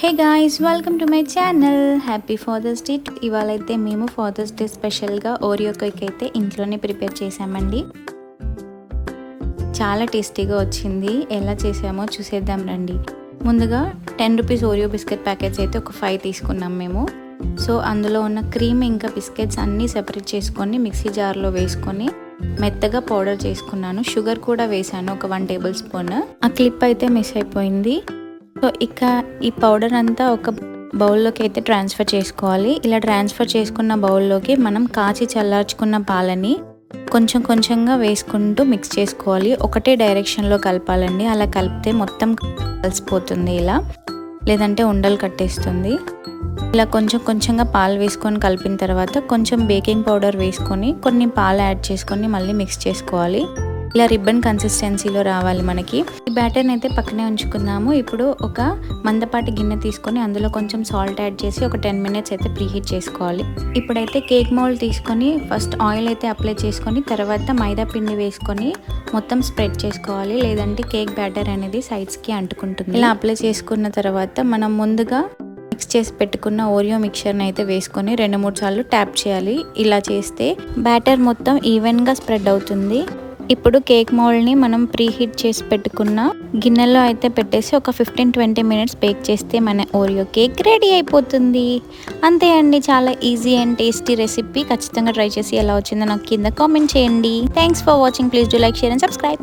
Hey guys, welcome to my channel. Happy fathers day. ఇవాళ అయితే మేము ఫాదర్స్ డే స్పెషల్గా ఓరియో కేక్ అయితే ఇంట్లోనే ప్రిపేర్ చేసామండి. చాలా టేస్టీగా వచ్చింది. ఎలా చేసామో చూసేద్దాం రండి. ముందుగా 10 రూపీస్ ఓరియో బిస్కెట్ ప్యాకెట్స్ అయితే ఒక 5 తీసుకున్నాం మేము. సో అందులో ఉన్న క్రీమ్ ఇంకా బిస్కెట్స్ అన్నీ సెపరేట్ చేసుకొని మిక్సీ జార్లో వేసుకొని మెత్తగా పౌడర్ చేసుకున్నాను. షుగర్ కూడా వేసాను, ఒక 1 టేబుల్ స్పూన్. ఆ క్లిప్ అయితే మిస్ అయిపోయింది. సో ఇక ఈ పౌడర్ అంతా ఒక బౌల్లోకి అయితే ట్రాన్స్ఫర్ చేసుకోవాలి. ఇలా ట్రాన్స్ఫర్ చేసుకున్న బౌల్లోకి మనం కాచి చల్లార్చుకున్న పాలని కొంచెం కొంచెంగా వేసుకుంటూ మిక్స్ చేసుకోవాలి. ఒకటే డైరెక్షన్లో కలపాలండి. అలా కలిపితే మొత్తం కలిసిపోతుంది ఇలా, లేదంటే ఉండలు కట్టేస్తుంది. ఇలా కొంచెం కొంచెంగా పాలు వేసుకొని కలిపిన తర్వాత కొంచెం బేకింగ్ పౌడర్ వేసుకొని కొన్ని పాలు యాడ్ చేసుకొని మళ్ళీ మిక్స్ చేసుకోవాలి. ఇలా రిబ్బన్ కన్సిస్టెన్సీలో రావాలి మనకి. ఈ బ్యాటర్ని అయితే పక్కనే ఉంచుకుందాము. ఇప్పుడు ఒక మందపాటి గిన్నె తీసుకొని అందులో కొంచెం సాల్ట్ యాడ్ చేసి ఒక 10 మినిట్స్ అయితే ప్రీహీట్ చేసుకోవాలి. ఇప్పుడైతే కేక్ మౌల్డ్ తీసుకొని ఫస్ట్ ఆయిల్ అయితే అప్లై చేసుకొని తర్వాత మైదా పిండి వేసుకొని మొత్తం స్ప్రెడ్ చేసుకోవాలి, లేదంటే కేక్ బ్యాటర్ అనేది సైడ్స్కి అంటుకుంటుంది. ఇలా అప్లై చేసుకున్న తర్వాత మనం ముందుగా మిక్స్ చేసి పెట్టుకున్న ఓరియో మిక్చర్ని అయితే వేసుకొని 2-3 సార్లు ట్యాప్ చేయాలి. ఇలా చేస్తే బ్యాటర్ మొత్తం ఈవెన్గా స్ప్రెడ్ అవుతుంది. ఇప్పుడు కేక్ మౌల్డ్ని మనం ప్రీహీట్ చేసి పెట్టుకున్న గిన్నెలో అయితే పెట్టేసి ఒక 15-20 మినిట్స్ బేక్ చేస్తే మన ఓరియో కేక్ రెడీ అయిపోతుంది. అంతే అండి, చాలా ఈజీ అండ్ టేస్టీ రెసిపీ. ఖచ్చితంగా ట్రై చేసి ఎలా వచ్చిందో నాకు కింద కామెంట్ చేయండి. Thanks for watching. Please do like, share and subscribe.